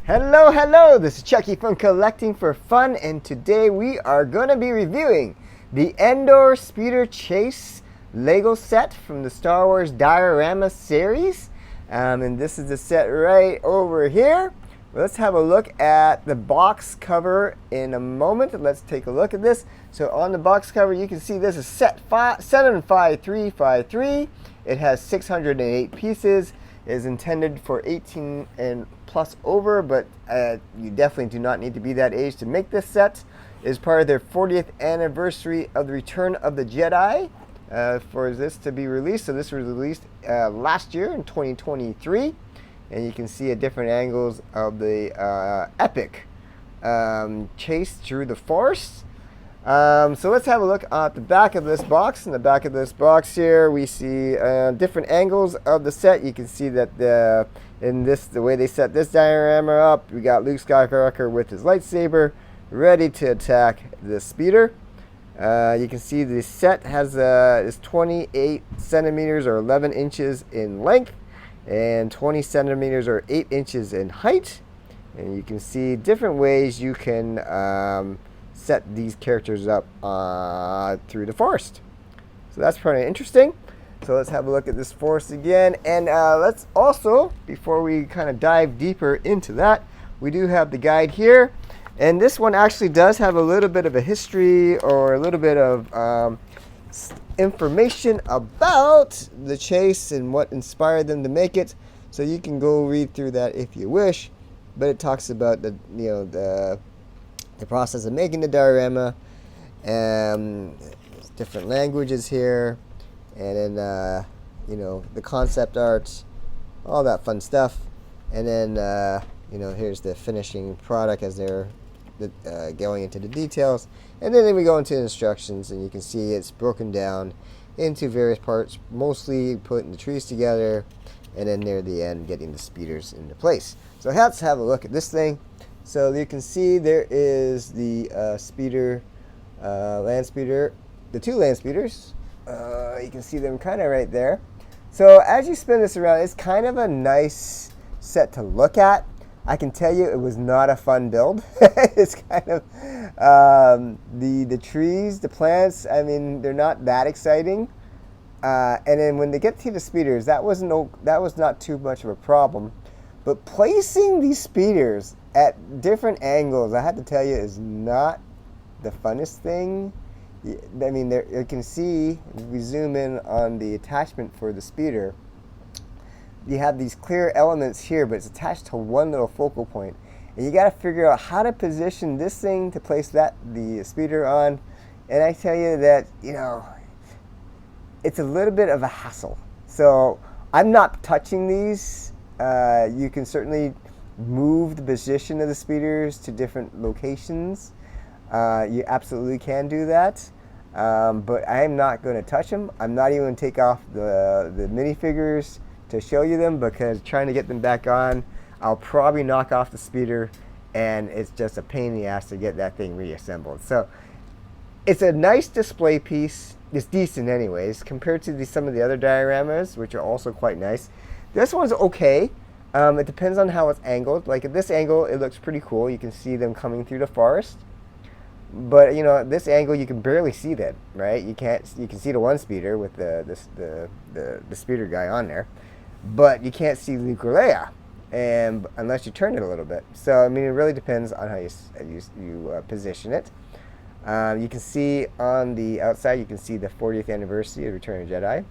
Hello, hello, this is Chucky from Collecting for Fun, and today we are going to be reviewing the Endor Speeder Chase Lego set from the Star Wars Dioramas series. And this is the set right over here. Let's have a look at the box cover in a moment. Let's take a look at this. So on the box cover, you can see this is set 75353. It has 608 pieces. It is intended for 18 and plus over, but you definitely do not need to be that age to make this set. It is part of their 40th anniversary of the Return of the Jedi for this to be released. So this was released last year in 2023. And you can see at different angles of the epic chase through the forest. So let's have a look at the back of this box. In the back of this box here, we see different angles of the set. You can see that the way they set this diorama up, we got Luke Skywalker with his lightsaber, ready to attack the speeder. You can see the set is 28 centimeters or 11 inches in length, and 20 centimeters or 8 inches in height. And you can see different ways you can set these characters up through the forest. So that's pretty interesting. So let's have a look at this forest again. And let's also, before we kind of dive deeper into that, we do have the guide here. And this one actually does have a little bit of a history or a little bit of information about the chase and what inspired them to make it. So you can go read through that if you wish. But it talks about the process of making the diorama, different languages here, and then the concept art, all that fun stuff. And then here's the finishing product as they're going into the details. And then we go into the instructions, and you can see it's broken down into various parts, mostly putting the trees together, and then near the end getting the speeders into place. So let's have a look at this thing. So you can see there is the land speeder, the two land speeders. You can see them kind of right there. So as you spin this around, it's kind of a nice set to look at. I can tell you it was not a fun build. It's kind of the trees, the plants, I mean, they're not that exciting. And then when they get to the speeders, that was not too much of a problem. But placing these speeders at different angles, I have to tell you, is not the funnest thing. I mean, you can see, if we zoom in on the attachment for the speeder, you have these clear elements here, but it's attached to one little focal point. And you got to figure out how to position this thing to place the speeder on. And I tell you that, it's a little bit of a hassle. So I'm not touching these. You can certainly move the position of the speeders to different locations. You absolutely can do that. But I am not going to touch them. I'm not even going to take off the minifigures to show you them, because trying to get them back on, I'll probably knock off the speeder, and it's just a pain in the ass to get that thing reassembled. So it's a nice display piece. It's decent anyways compared to some of the other dioramas, which are also quite nice. This one's okay. It depends on how it's angled. Like at this angle, it looks pretty cool. You can see them coming through the forest. But at this angle, you can barely see them, right? You can see the one speeder with the speeder guy on there, but you can't see Luke or Leia, and unless you turn it a little bit. So I mean, it really depends on how you position it. You can see on the outside, you can see the 40th anniversary of Return of the Jedi,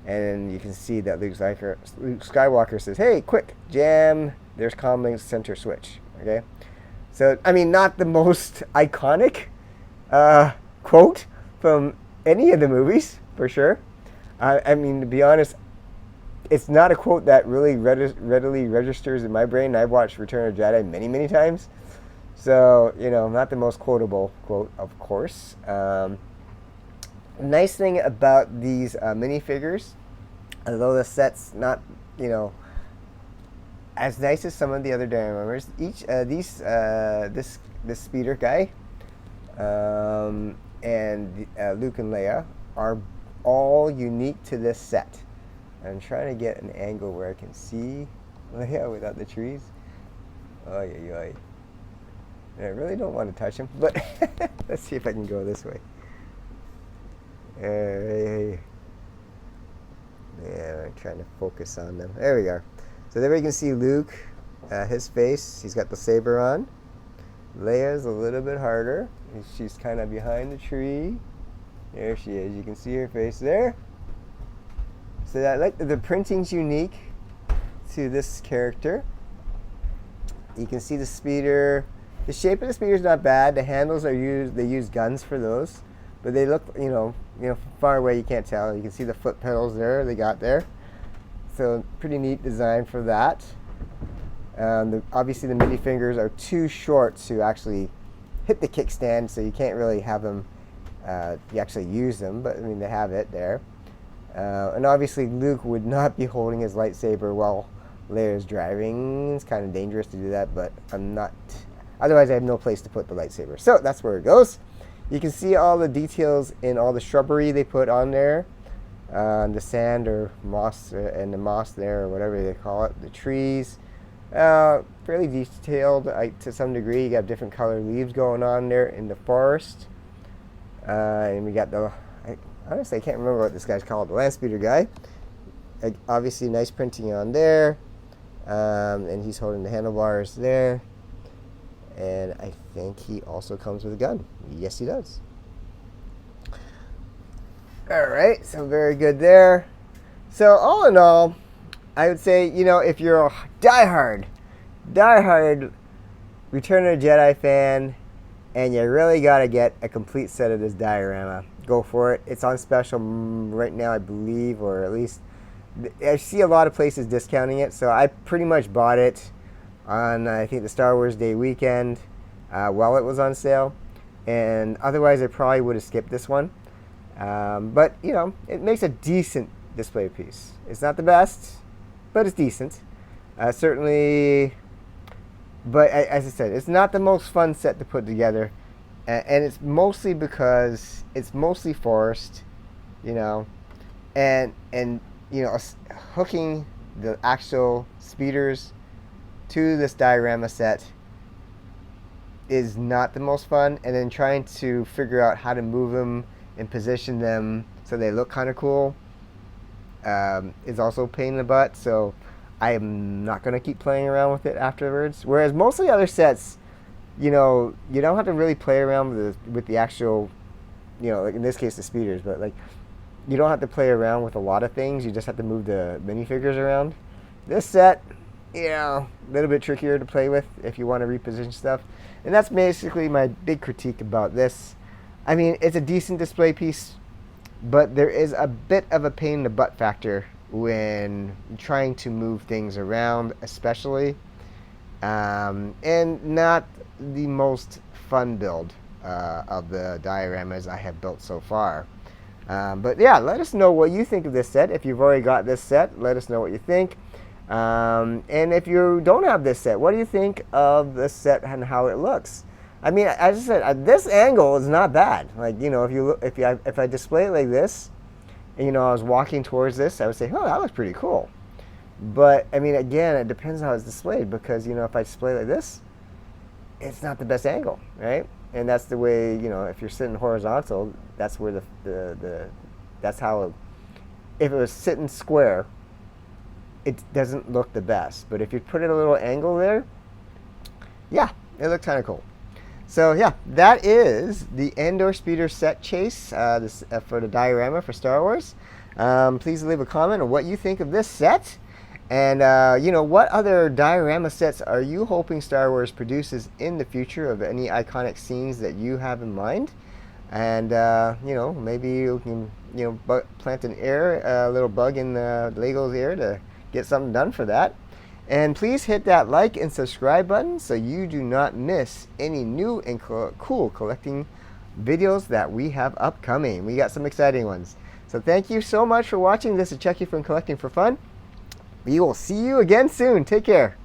and you can see that Luke Skywalker says, "Hey, quick, jam! There's comlink center switch." Okay. So, I mean, not the most iconic quote from any of the movies, for sure. I mean, to be honest, it's not a quote that really readily registers in my brain. I've watched Return of the Jedi many, many times. So, not the most quotable quote, of course. Nice thing about these minifigures, although the set's not, as nice as some of the other dioramas, this speeder guy and Luke and Leia are all unique to this set. I'm trying to get an angle where I can see Leia without the trees. Oh, yeah, yeah. I really don't want to touch him, but let's see if I can go this way. Yeah, I'm trying to focus on them. There we go. So there we can see Luke, his face. He's got the saber on. Leia's a little bit harder. She's kind of behind the tree. There she is. You can see her face there. So that, like, the printing's unique to this character. You can see the speeder. The shape of the speeder is not bad. The handles are used. They use guns for those, but they look, from far away you can't tell. You can see the foot pedals there. They got there. So pretty neat design for that. Obviously the minifigures are too short to actually hit the kickstand, so you can't really have them. You actually use them, but I mean they have it there. And obviously Luke would not be holding his lightsaber while Leia's driving. It's kind of dangerous to do that, but I'm not. Otherwise I have no place to put the lightsaber. So that's where it goes. You can see all the details in all the shrubbery they put on there. The sand or moss, and the moss there, or whatever they call it. The trees. Fairly detailed to some degree. You got different colored leaves going on there in the forest. And we got honestly I can't remember what this guy's called, the land speeder guy. Obviously nice printing on there. And he's holding the handlebars there. And I think he also comes with a gun. Yes, he does. Alright, so very good there. So all in all, I would say, if you're a diehard Return of the Jedi fan, and you really got to get a complete set of this diorama, go for it. It's on special right now, I believe, or at least I see a lot of places discounting it, so I pretty much bought it on, I think, the Star Wars Day weekend while it was on sale, and otherwise I probably would have skipped this one. But, it makes a decent display piece. It's not the best, but it's decent. Certainly, but as I said, it's not the most fun set to put together. And it's mostly because it's mostly forest, and hooking the actual speeders to this diorama set is not the most fun. And then trying to figure out how to move them and position them so they look kind of cool is also a pain in the butt. So I am not going to keep playing around with it afterwards. Whereas most of the other sets, you don't have to really play around with the actual, like in this case the speeders, but like you don't have to play around with a lot of things. You just have to move the minifigures around. This set, a little bit trickier to play with if you want to reposition stuff. And that's basically my big critique about this. I mean, it's a decent display piece, but there is a bit of a pain in the butt factor when trying to move things around, especially. And not the most fun build of the dioramas I have built so far. But yeah, let us know what you think of this set. If you've already got this set, let us know what you think. And if you don't have this set, what do you think of this set and how it looks? I mean, as I said, this angle is not bad. Like, if I display it like this, and I was walking towards this, I would say, oh, that looks pretty cool. But I mean, again, it depends how it's displayed, because if I display like this, it's not the best angle, right? And that's the way, if you're sitting horizontal, that's where that's how. If it was sitting square, it doesn't look the best. But if you put it a little angle there, yeah, it looks kind of cool. So yeah, that is the Endor Speeder set chase for the diorama for Star Wars. Please leave a comment on what you think of this set. And, what other diorama sets are you hoping Star Wars produces in the future of any iconic scenes that you have in mind? And, maybe you can, plant a little bug in Lego's ear to get something done for that. And please hit that like and subscribe button so you do not miss any new and cool collecting videos that we have upcoming. We got some exciting ones. So thank you so much for watching. This is Chucky from Collecting for Fun. We will see you again soon. Take care.